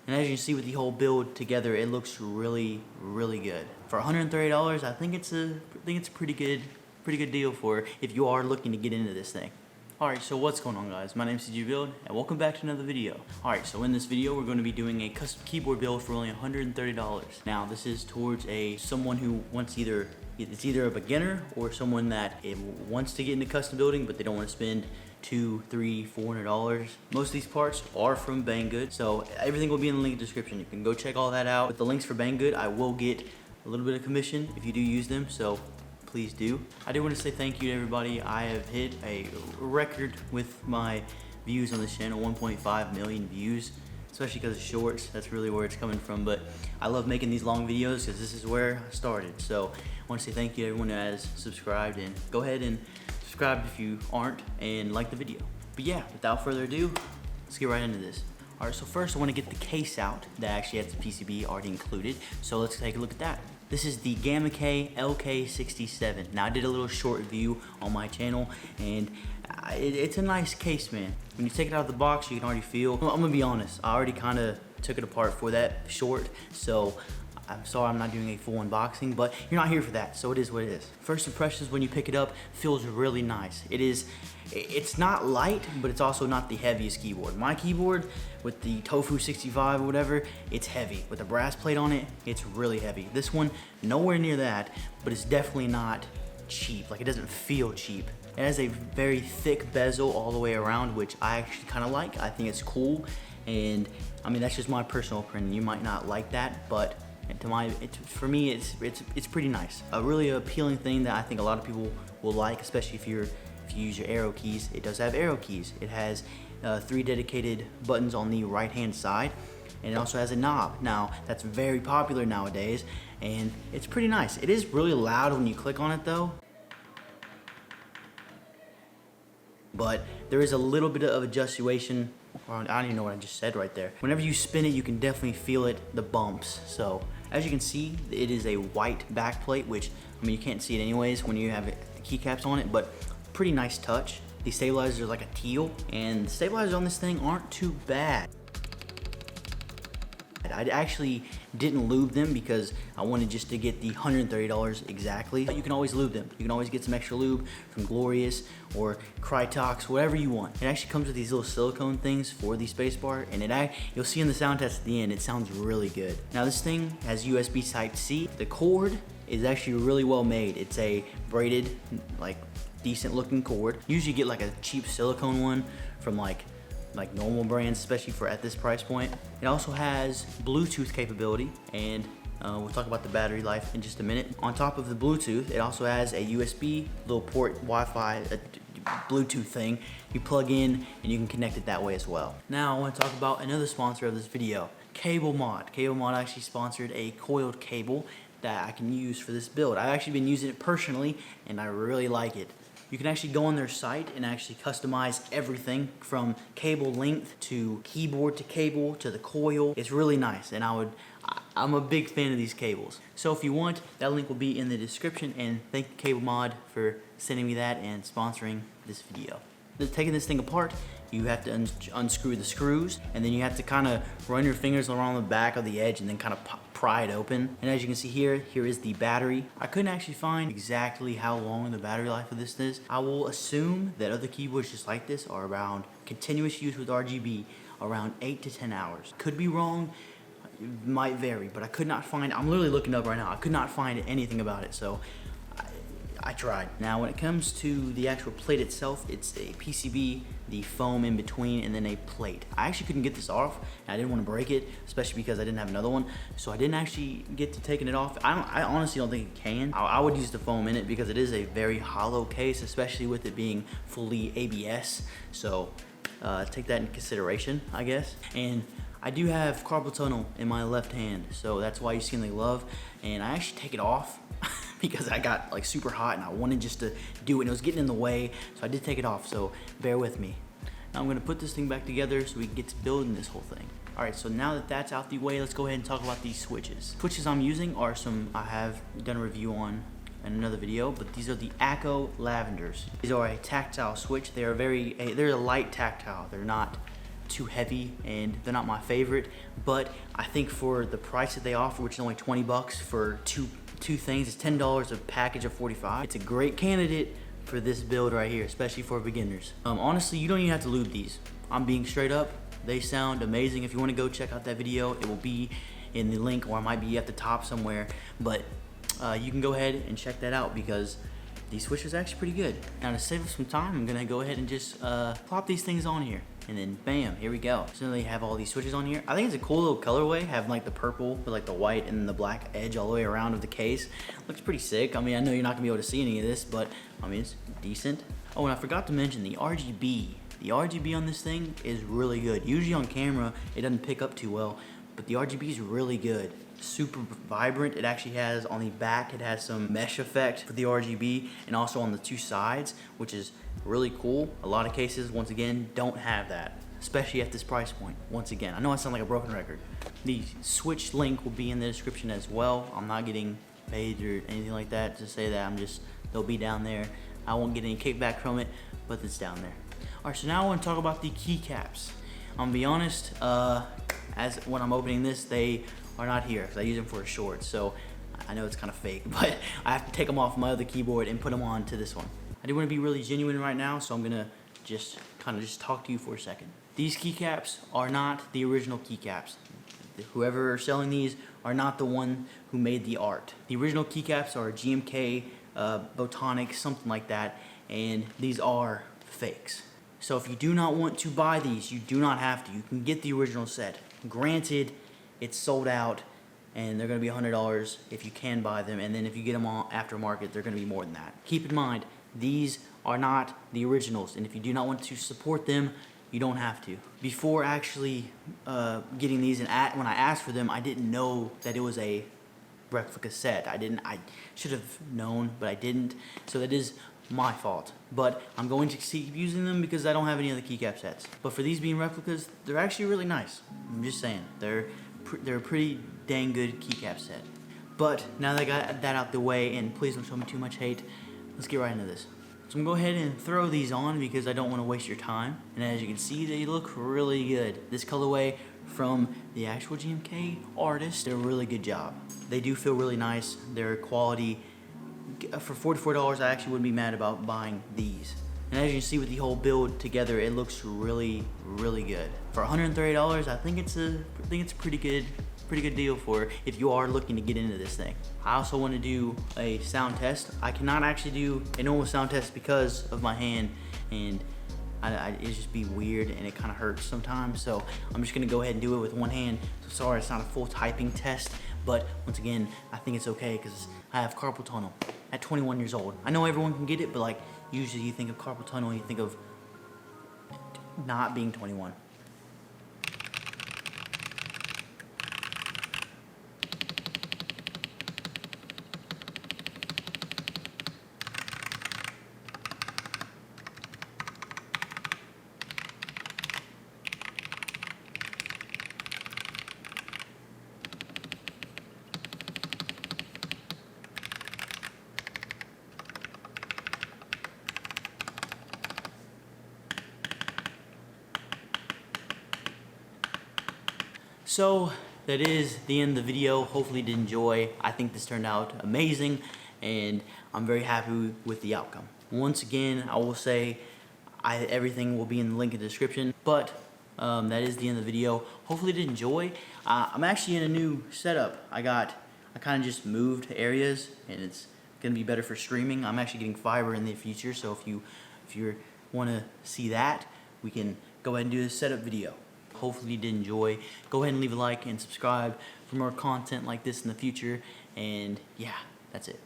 And as you can see with the whole build together, it looks really, really good. For $130, I think it's a pretty good deal for if you are looking to get into this thing. Alright, so what's going on, guys? My name is CG Build, and welcome back to another video. Alright, so in this video, we're going to be doing a custom keyboard build for only $130. Now, this is towards someone who wants it's either a beginner or someone that wants to get into custom building, but they don't want to spend $200, $300, $400. Most of these parts are from Banggood, so everything will be in the link description. You can go check all that out. With the links for Banggood, I will get a little bit of commission if you do use them, so please do. I do want to say thank you to everybody. I have hit a record with my views on this channel, 1.5 million views, especially because of shorts. That's really where it's coming from, but I love making these long videos because this is where I started. So I want to say thank you to everyone who has subscribed, and go ahead and subscribe if you aren't, and like the video. But yeah, without further ado, let's get right into this. Alright, so first I want to get the case out that actually has the PCB already included. So let's take a look at that. This is the GamaKay LK67. Now I did a little short review on my channel, and it's a nice case, man. When you take it out of the box, you can already feel, I'm gonna be honest, I already kind of took it apart for that short, so I'm sorry I'm not doing a full unboxing, but you're not here for that, so it is what it is. First impressions when you pick it up, feels really nice. It's not light, but it's also not the heaviest keyboard. My keyboard with the Tofu 65 or whatever, it's heavy. With the brass plate on it, it's really heavy. This one, nowhere near that, but it's definitely not cheap. Like, it doesn't feel cheap. It has a very thick bezel all the way around, which I actually kind of like. I think it's cool, and I mean, that's just my personal opinion. You might not like that, but for me, it's pretty nice. A really appealing thing that I think a lot of people will like, especially if you use your arrow keys. It does have arrow keys. It has 3 dedicated buttons on the right hand side, and it also has a knob. Now that's very popular nowadays, and it's pretty nice. It is really loud when you click on it though, but there is a little bit of adjustation. I don't even know what I just said right there. Whenever you spin it, you can definitely feel it, the bumps. So as you can see, it is a white back plate, which, I mean, you can't see it anyways when you have the keycaps on it, but pretty nice touch. The stabilizers are like a teal, and the stabilizers on this thing aren't too bad. I actually didn't lube them because I wanted just to get the $130 exactly. But you can always lube them. You can always get some extra lube from Glorious or Krytox, whatever you want. It actually comes with these little silicone things for the spacebar, and you'll see in the sound test at the end, it sounds really good. Now this thing has USB Type-C. The cord is actually really well made. It's a braided, like, decent looking cord. Usually you get like a cheap silicone one from like normal brands, especially for at this price point. It also has Bluetooth capability, and we'll talk about the battery life in just a minute. On top of the Bluetooth, it also has a USB little port, Wi-Fi, Bluetooth thing you plug in, and you can connect it that way as well. Now I want to talk about another sponsor of this video, Cable Mod. Cable Mod actually sponsored a coiled cable that I can use for this build. I've actually been using it personally, and I really like it. You can actually go on their site and actually customize everything from cable length to keyboard to cable to the coil. It's really nice, and I'm a big fan of these cables. So if you want, that link will be in the description, and thank you Cable Mod for sending me that and sponsoring this video. Taking this thing apart, you have to unscrew the screws, and then you have to kind of run your fingers around the back of the edge and then kind of pry it open. And as you can see here is the battery. I couldn't actually find exactly how long the battery life of this is. I will assume that other keyboards just like this are around continuous use with RGB around 8 to 10 hours. Could be wrong, it might vary, but I could not find, I'm literally looking up right now, I could not find anything about it, so I tried. Now when it comes to the actual plate itself, it's a PCB, the foam in between, and then a plate. I actually couldn't get this off, and I didn't want to break it, especially because I didn't have another one, so I didn't actually get to taking it off. I honestly don't think it can. I would use the foam in it because it is a very hollow case, especially with it being fully ABS, so take that into consideration, I guess. And I do have carpal tunnel in my left hand, so that's why you see the glove, and I actually take it off because I got like super hot and I wanted just to do it, and it was getting in the way, so I did take it off, so bear with me. Now I'm gonna put this thing back together so we can get to building this whole thing. Alright, so now that that's out the way, let's go ahead and talk about these switches. Switches I'm using are some I have done a review on in another video, but these are the Akko Lavenders. These are a tactile switch. They're a light tactile. They're not too heavy and they're not my favorite, but I think for the price that they offer, which is only 20 bucks for two things, it's $10 a package of 45. It's a great candidate for this build right here, especially for beginners. Honestly, you don't even have to lube these. I'm being straight up. They sound amazing. If you want to go check out that video, it will be in the link, or it might be at the top somewhere, but you can go ahead and check that out because these switches are actually pretty good. Now to save us some time, I'm gonna go ahead and just plop these things on here, and then bam, here we go. So they have all these switches on here. I think it's a cool little colorway, having like the purple with like the white and the black edge all the way around of the case. Looks pretty sick. I mean, I know you're not gonna be able to see any of this, but I mean, it's decent. Oh, and I forgot to mention the RGB. The RGB on this thing is really good. Usually on camera, it doesn't pick up too well, but the RGB is really good. Super vibrant. It actually has on the back, it has some mesh effect for the RGB, and also on the two sides, which is really cool. A lot of cases, once again, don't have that, especially at this price point. Once again, I know I sound like a broken record. The switch link will be in the description as well. I'm not getting paid or anything like that to say that. They'll be down there. I won't get any kickback from it, but it's down there. All right, so now I want to talk about the keycaps. I'm gonna be honest, as when I'm opening this, they are not here because I use them for a short, so I know it's kind of fake, but I have to take them off my other keyboard and put them on to this one. I do want to be really genuine right now, so I'm gonna just talk to you for a second. These keycaps are not the original keycaps. Whoever is selling these are not the one who made the art. The original keycaps are GamaKay, Botanic, something like that, and these are fakes. So if you do not want to buy these, you do not have to. You can get the original set. Granted, it's sold out, and they're gonna be $100 if you can buy them, and then if you get them on aftermarket, they're gonna be more than that. Keep in mind, these are not the originals, and if you do not want to support them, you don't have to. Before actually getting these, and when I asked for them, I didn't know that it was a replica set. I should have known, but I didn't, so that is my fault. But I'm going to keep using them because I don't have any other keycap sets. But for these being replicas, they're actually really nice. I'm just saying, they're a pretty dang good keycap set. But now that I got that out the way, and please don't show me too much hate, let's get right into this. So I'm gonna go ahead and throw these on because I don't want to waste your time. And as you can see, they look really good. This colorway from the actual GamaKay artist did a really good job. They do feel really nice. They're quality. For $44, I actually wouldn't be mad about buying these. And as you can see with the whole build together, it looks really, really good. For $130, I think it's a pretty good deal for if you are looking to get into this thing. I also want to do a sound test. I cannot actually do a normal sound test because of my hand, and it just be weird and it kind of hurts sometimes. So I'm just gonna go ahead and do it with one hand. So sorry, it's not a full typing test, but once again, I think it's okay because I have carpal tunnel at 21 years old. I know everyone can get it, but like usually you think of carpal tunnel and you think of not being 21. So that is the end of the video. Hopefully you did enjoy. I think this turned out amazing, and I'm very happy with the outcome. Once again, I will say everything will be in the link in the description, but that is the end of the video. Hopefully you did enjoy. I'm actually in a new setup. I kind of just moved areas, and it's gonna be better for streaming. I'm actually getting fiber in the future, so if you want to see that, we can go ahead and do this setup video. Hopefully you did enjoy. Go ahead and leave a like and subscribe for more content like this in the future. And yeah, that's it.